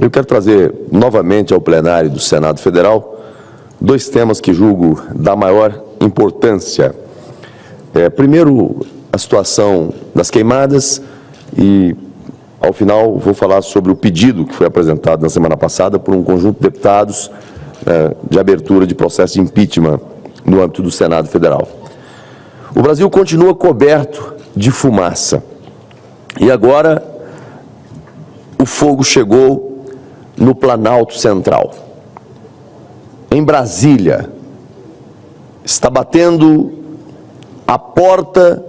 Eu quero trazer novamente ao plenário do Senado Federal dois temas que julgo da maior importância. Primeiro, a situação das queimadas e, ao final, vou falar sobre o pedido que foi apresentado na semana passada por um conjunto de deputados de abertura de processo de impeachment no âmbito do Senado Federal. O Brasil continua coberto de fumaça e agora o fogo chegou no Planalto Central. Em Brasília, está batendo a porta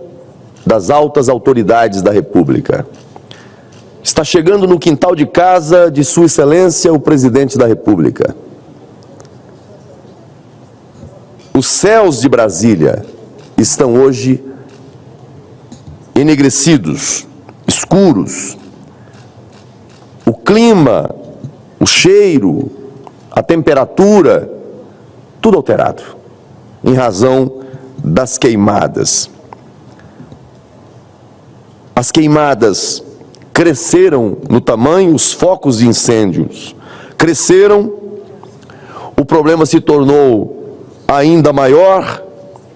das altas autoridades da República. Está chegando no quintal de casa de Sua Excelência, o Presidente da República. Os céus de Brasília estão hoje enegrecidos, escuros. O clima, o cheiro, a temperatura, tudo alterado, em razão das queimadas. As queimadas cresceram no tamanho, os focos de incêndios cresceram, o problema se tornou ainda maior,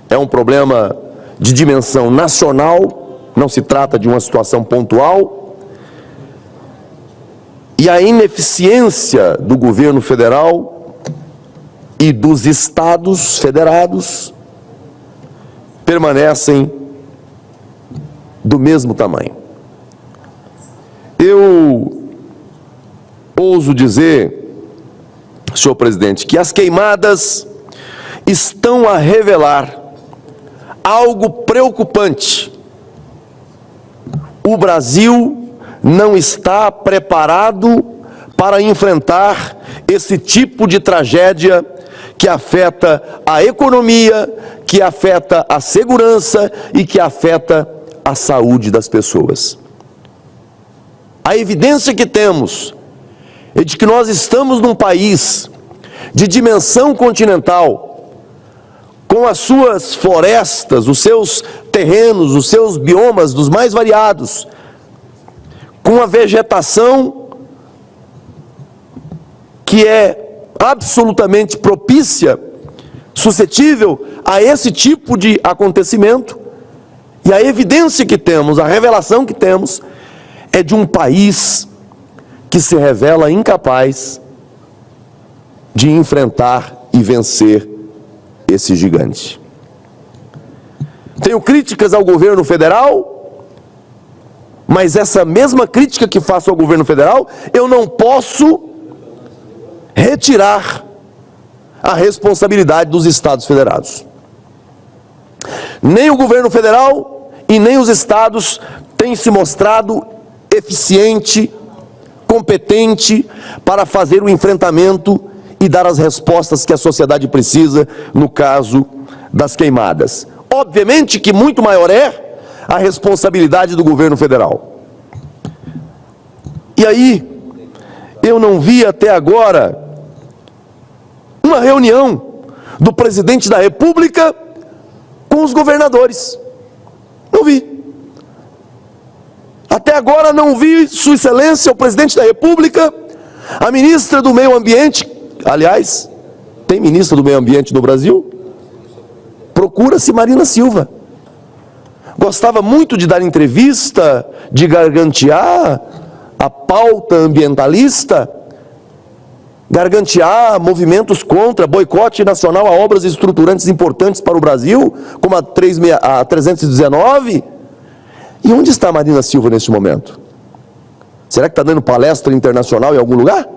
é um problema de dimensão nacional, não se trata de uma situação pontual, e a ineficiência do governo federal e dos estados federados permanecem do mesmo tamanho. Eu ouso dizer, senhor presidente, que as queimadas estão a revelar algo preocupante. O Brasil não está preparado para enfrentar esse tipo de tragédia que afeta a economia, que afeta a segurança e que afeta a saúde das pessoas. A evidência que temos é de que nós estamos num país de dimensão continental, com as suas florestas, os seus terrenos, os seus biomas dos mais variados, com a vegetação que é absolutamente propícia, suscetível a esse tipo de acontecimento, e a evidência que temos, a revelação que temos, é de um país que se revela incapaz de enfrentar e vencer esse gigante. Tenho críticas ao governo federal, mas essa mesma crítica que faço ao governo federal, eu não posso retirar a responsabilidade dos estados federados. Nem o governo federal e nem os estados têm se mostrado eficiente, competente para fazer o enfrentamento e dar as respostas que a sociedade precisa no caso das queimadas. Obviamente que muito maior é a responsabilidade do governo federal. E aí, eu não vi até agora uma reunião do presidente da República com os governadores. Não vi. Até agora não vi Sua Excelência, o presidente da República, a ministra do Meio Ambiente. Aliás, tem ministra do Meio Ambiente no Brasil? Procura-se Marina Silva. Gostava muito de dar entrevista, de gargantear a pauta ambientalista, gargantear movimentos contra boicote nacional a obras estruturantes importantes para o Brasil, como a 319. E onde está a Marina Silva neste momento? Será que está dando palestra internacional em algum lugar?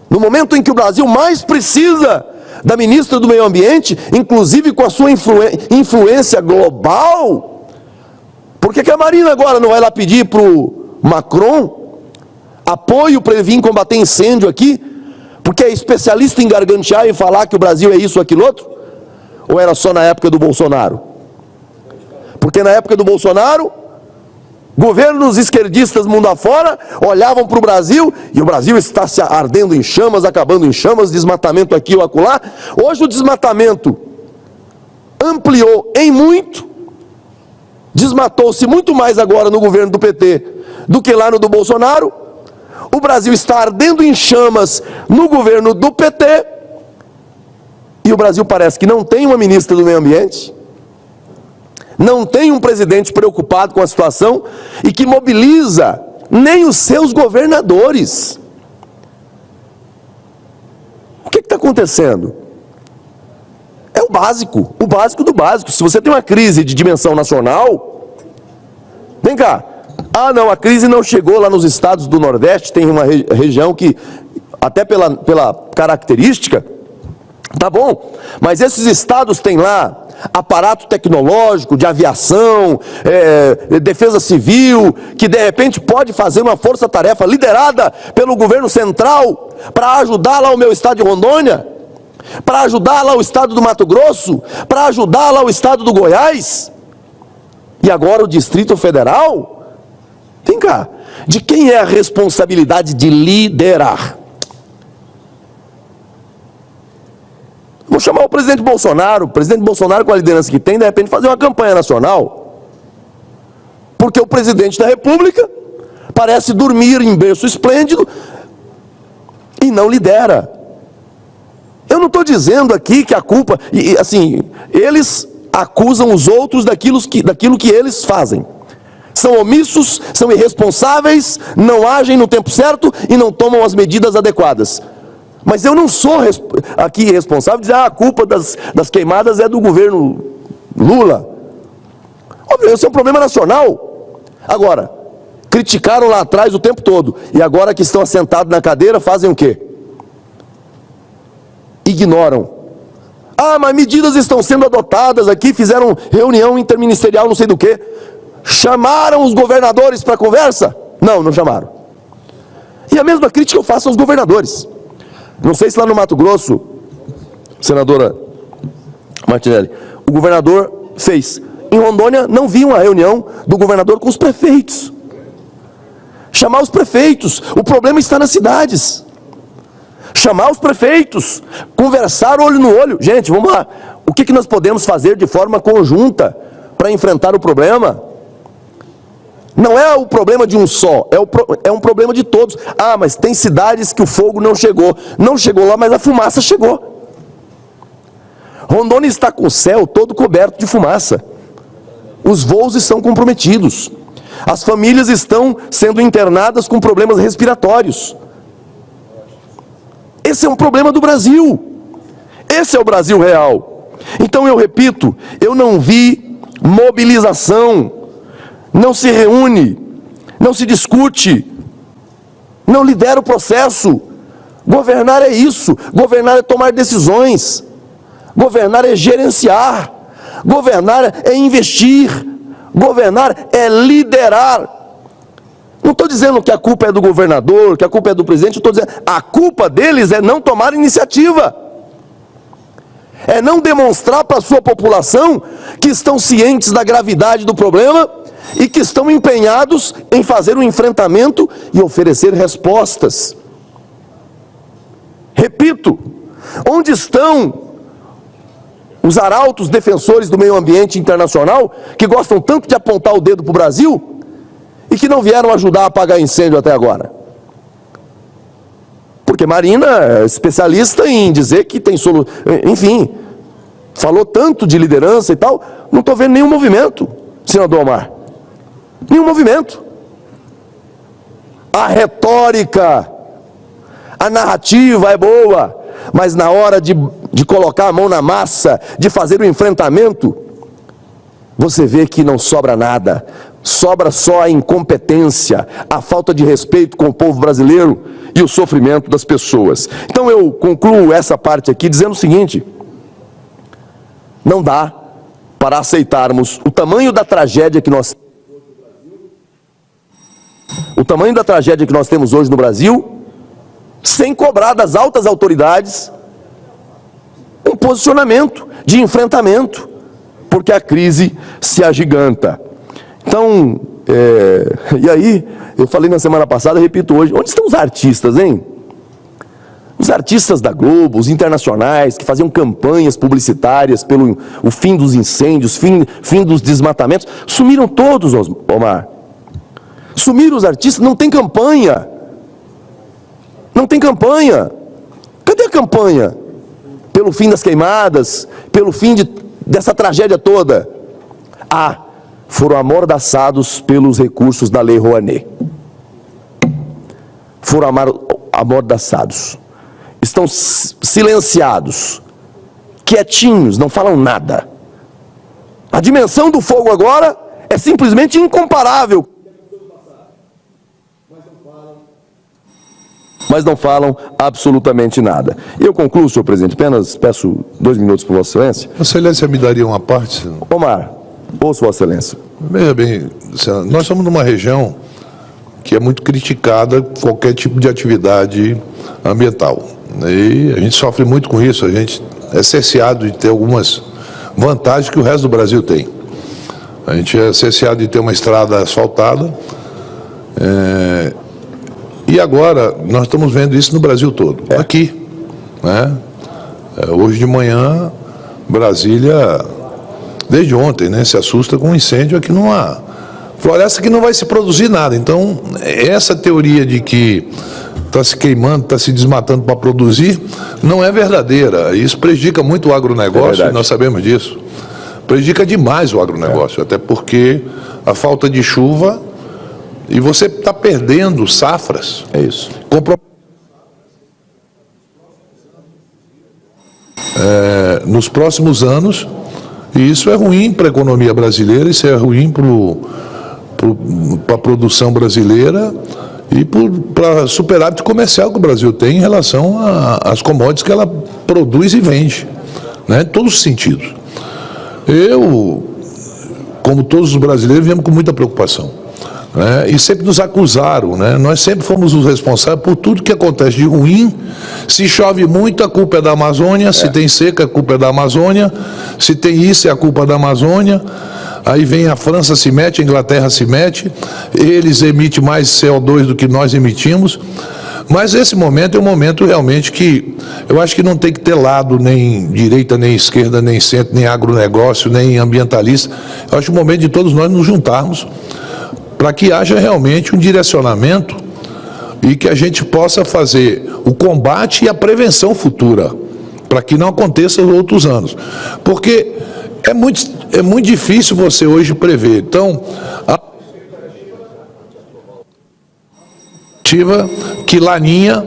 No momento em que o Brasil mais precisa da ministra do Meio Ambiente, inclusive com a sua influência global, por que a Marina agora não vai lá pedir para o Macron apoio para ele vir combater incêndio aqui, porque é especialista em gargantear e falar que o Brasil é isso, aquilo, outro? Ou era só na época do Bolsonaro? Porque na época do Bolsonaro, governos esquerdistas mundo afora olhavam para o Brasil, e o Brasil está se ardendo em chamas, acabando em chamas, desmatamento aqui ou acolá. Hoje o desmatamento ampliou em muito, desmatou-se muito mais agora no governo do PT do que lá no do Bolsonaro. O Brasil está ardendo em chamas no governo do PT. E o Brasil parece que não tem uma ministra do meio ambiente, não tem um presidente preocupado com a situação e que mobiliza nem os seus governadores. O que está acontecendo? É o básico do básico. Se você tem uma crise de dimensão nacional, vem cá. Ah, não, a crise não chegou lá nos estados do Nordeste, tem uma região que, até pela característica, tá bom, mas esses estados têm lá aparato tecnológico, de aviação, defesa civil, que de repente pode fazer uma força-tarefa liderada pelo governo central para ajudar lá o meu estado de Rondônia, para ajudar lá o estado do Mato Grosso, para ajudar lá o estado do Goiás, e agora o Distrito Federal. Vem cá, de quem é a responsabilidade de liderar? Vou chamar o presidente Bolsonaro com a liderança que tem, de repente fazer uma campanha nacional, porque o presidente da República parece dormir em berço esplêndido e não lidera. Eu não estou dizendo aqui que a culpa, assim, eles acusam os outros daquilo que eles fazem. São omissos, são irresponsáveis, não agem no tempo certo e não tomam as medidas adequadas. Mas eu não sou aqui responsável de dizer a culpa das queimadas é do governo Lula. Óbvio, esse é um problema nacional. Agora, criticaram lá atrás o tempo todo, e agora que estão assentados na cadeira, fazem o quê? Ignoram. Ah, mas medidas estão sendo adotadas aqui, fizeram reunião interministerial, não sei do que. Chamaram os governadores para conversa? Não, não chamaram. E a mesma crítica eu faço aos governadores. Não sei se lá no Mato Grosso, senadora Martinelli, o governador fez. Em Rondônia não vi uma reunião do governador com os prefeitos. Chamar os prefeitos, o problema está nas cidades. Chamar os prefeitos, conversar olho no olho. Gente, vamos lá, o que nós podemos fazer de forma conjunta para enfrentar o problema? Não é o problema de um só, é um problema de todos. Ah, mas tem cidades que o fogo não chegou. Não chegou lá, mas a fumaça chegou. Rondônia está com o céu todo coberto de fumaça. Os voos estão comprometidos. As famílias estão sendo internadas com problemas respiratórios. Esse é um problema do Brasil. Esse é o Brasil real. Então eu repito, eu não vi mobilização. Não se reúne, não se discute, não lidera o processo. Governar é isso, governar é tomar decisões, governar é gerenciar, governar é investir, governar é liderar. Não estou dizendo que a culpa é do governador, que a culpa é do presidente, estou dizendo a culpa deles é não tomar iniciativa. É não demonstrar para a sua população que estão cientes da gravidade do problema e que estão empenhados em fazer um enfrentamento e oferecer respostas. Repito, onde estão os arautos defensores do meio ambiente internacional, que gostam tanto de apontar o dedo para o Brasil, e que não vieram ajudar a apagar incêndio até agora? Porque Marina é especialista em dizer que tem solução, enfim, falou tanto de liderança e tal, não estou vendo nenhum movimento, senador Omar. Nenhum movimento. A retórica, a narrativa é boa, mas na hora de colocar a mão na massa, de fazer o enfrentamento, você vê que não sobra nada. Sobra só a incompetência, a falta de respeito com o povo brasileiro e o sofrimento das pessoas. Então eu concluo essa parte aqui dizendo o seguinte: não dá para aceitarmos o tamanho da tragédia que nós temos hoje no Brasil, sem cobrar das altas autoridades um posicionamento de enfrentamento, porque a crise se agiganta. Então, e aí, eu falei na semana passada, repito hoje, onde estão os artistas, hein? Os artistas da Globo, os internacionais, que faziam campanhas publicitárias pelo o fim dos incêndios, fim dos desmatamentos, sumiram todos, Omar. Sumiram os artistas, não tem campanha. Não tem campanha. Cadê a campanha? Pelo fim das queimadas, pelo fim dessa tragédia toda. Foram amordaçados pelos recursos da Lei Rouanet. Foram amordaçados. Estão silenciados, quietinhos, não falam nada. A dimensão do fogo agora é simplesmente incomparável. Mas não falam absolutamente nada. Eu concluo, senhor presidente, apenas peço 2 minutos para Vossa Excelência. Vossa Excelência me daria uma parte? Senhor? Omar, ouço Vossa Excelência. Veja bem, senhor, nós somos numa região que é muito criticada qualquer tipo de atividade ambiental. E a gente sofre muito com isso, a gente é cerceado de ter algumas vantagens que o resto do Brasil tem. A gente é cerceado de ter uma estrada asfaltada, e agora nós estamos vendo isso no Brasil todo, aqui, né? Hoje de manhã, Brasília, desde ontem, né, se assusta com um incêndio aqui numa floresta que não vai se produzir nada. Então, essa teoria de que está se queimando, está se desmatando para produzir, não é verdadeira. Isso prejudica muito o agronegócio, nós sabemos disso. Prejudica demais o agronegócio, até porque a falta de chuva, e você está perdendo safras. É isso. Nos próximos anos, e isso é ruim para a economia brasileira, isso é ruim para a produção brasileira e para o superávit comercial que o Brasil tem em relação às commodities que ela produz e vende, né, em todos os sentidos. Eu, como todos os brasileiros, viemos com muita preocupação, né, e sempre nos acusaram, né, nós sempre fomos os responsáveis por tudo que acontece de ruim. Se chove muito, a culpa é da Amazônia, se tem seca, a culpa é da Amazônia, se tem isso, é a culpa da Amazônia. Aí vem a França se mete, a Inglaterra se mete, eles emitem mais CO2 do que nós emitimos, mas esse momento é um momento realmente que eu acho que não tem que ter lado nem direita, nem esquerda, nem centro, nem agronegócio, nem ambientalista. Eu acho o momento de todos nós nos juntarmos para que haja realmente um direcionamento e que a gente possa fazer o combate e a prevenção futura, para que não aconteça nos outros anos. Porque é muito difícil você hoje prever. Então, a expectativa que Laninha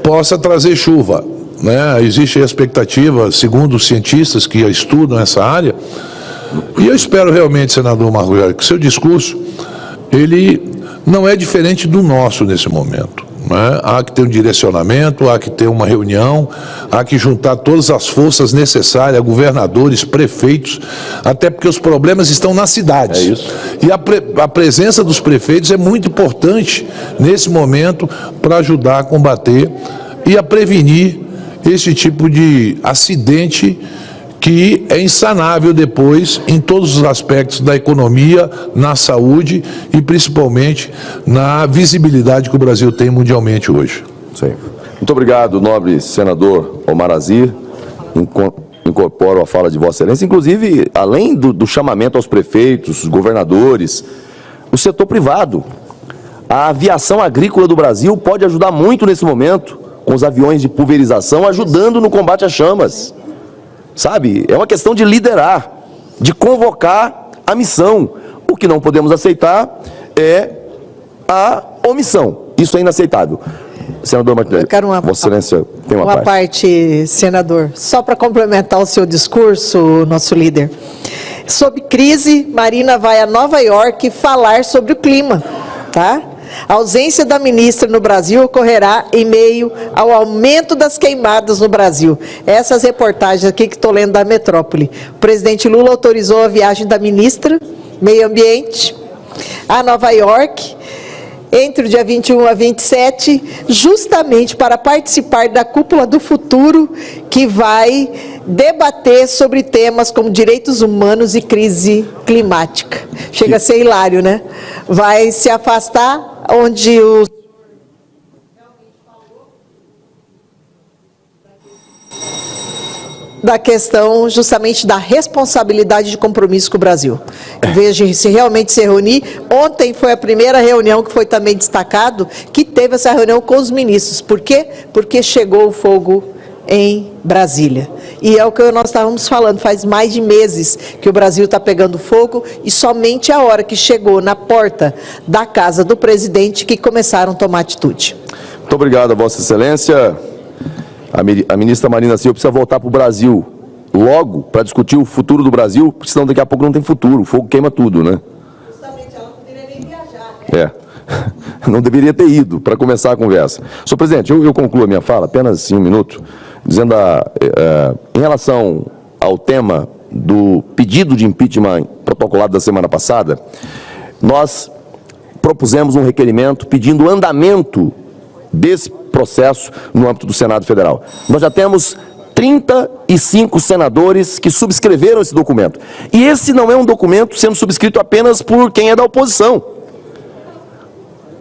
possa trazer chuva, né? Existe a expectativa, segundo os cientistas que estudam essa área, e eu espero realmente, senador Marco Aurélio, que seu discurso, ele não é diferente do nosso nesse momento, né? Há que ter um direcionamento, há que ter uma reunião, há que juntar todas as forças necessárias, governadores, prefeitos, até porque os problemas estão nas cidades. É isso. E a presença dos prefeitos é muito importante nesse momento para ajudar a combater e a prevenir esse tipo de acidente que é insanável depois em todos os aspectos da economia, na saúde e principalmente na visibilidade que o Brasil tem mundialmente hoje. Sim. Muito obrigado, nobre senador Omar Aziz. Incorporo a fala de Vossa Excelência, inclusive, além do chamamento aos prefeitos, governadores, o setor privado. A aviação agrícola do Brasil pode ajudar muito nesse momento, com os aviões de pulverização, ajudando no combate às chamas. Sabe, é uma questão de liderar, de convocar a missão. O que não podemos aceitar é a omissão. Isso é inaceitável. Senador Martinelli, Vossa Excelência tem uma parte, senador. Só para complementar o seu discurso, nosso líder. Sob crise, Marina vai a Nova York falar sobre o clima, tá? A ausência da ministra no Brasil ocorrerá em meio ao aumento das queimadas no Brasil. Essas reportagens aqui que estou lendo da Metrópole. O presidente Lula autorizou a viagem da ministra Meio Ambiente a Nova York entre o dia 21 a 27, justamente para participar da Cúpula do Futuro, que vai debater sobre temas como direitos humanos e crise climática. Chega a ser hilário, né? Vai se afastar onde o da questão justamente da responsabilidade de compromisso com o Brasil. Em vez de se realmente se reunir, ontem foi a primeira reunião que foi também destacado, que teve essa reunião com os ministros. Por quê? Porque chegou o fogo em Brasília. E é o que nós estávamos falando, faz mais de meses que o Brasil está pegando fogo e somente a hora que chegou na porta da casa do presidente que começaram a tomar atitude. Muito obrigado, Vossa Excelência. A ministra Marina Silva precisa voltar para o Brasil logo para discutir o futuro do Brasil, porque senão daqui a pouco não tem futuro, o fogo queima tudo, né? Justamente, ela não poderia nem viajar. Não deveria ter ido para começar a conversa. Senhor presidente, eu concluo a minha fala, apenas em um minuto, dizendo em relação ao tema do pedido de impeachment protocolado da semana passada, nós propusemos um requerimento pedindo andamento desse processo no âmbito do Senado Federal. Nós já temos 35 senadores que subscreveram esse documento. E esse não é um documento sendo subscrito apenas por quem é da oposição.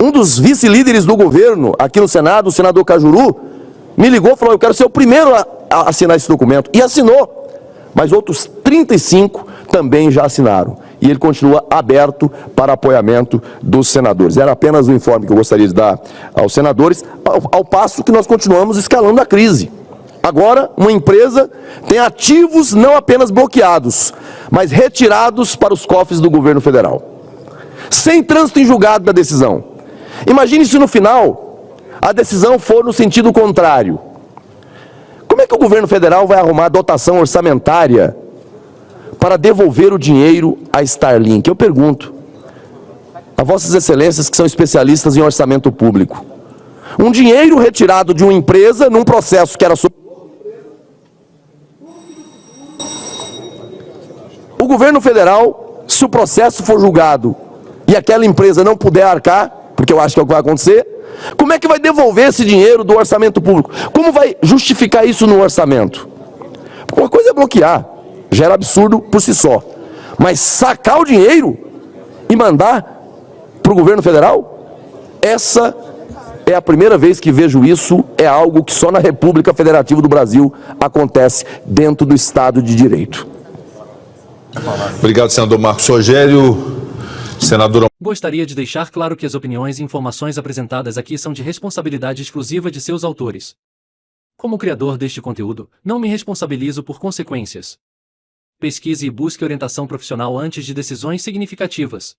Um dos vice-líderes do governo aqui no Senado, o senador Cajuru, me ligou e falou: eu quero ser o primeiro a assinar esse documento. E assinou. Mas outros 35 também já assinaram. E ele continua aberto para apoiamento dos senadores. Era apenas o informe que eu gostaria de dar aos senadores, ao passo que nós continuamos escalando a crise. Agora, uma empresa tem ativos não apenas bloqueados, mas retirados para os cofres do governo federal. Sem trânsito em julgado da decisão. Imagine se no final a decisão for no sentido contrário. Como é que o governo federal vai arrumar dotação orçamentária para devolver o dinheiro à Starlink? Eu pergunto a Vossas Excelências, que são especialistas em orçamento público. Um dinheiro retirado de uma empresa num processo que era sobre o governo federal, se o processo for julgado e aquela empresa não puder arcar, porque eu acho que é o que vai acontecer, como é que vai devolver esse dinheiro do orçamento público? Como vai justificar isso no orçamento? Uma coisa é bloquear, já era absurdo por si só. Mas sacar o dinheiro e mandar para o governo federal? Essa é a primeira vez que vejo isso, é algo que só na República Federativa do Brasil acontece dentro do Estado de Direito. Obrigado, senador Marcos Rogério. Senadora... Gostaria de deixar claro que as opiniões e informações apresentadas aqui são de responsabilidade exclusiva de seus autores. Como criador deste conteúdo, não me responsabilizo por consequências. Pesquise e busque orientação profissional antes de decisões significativas.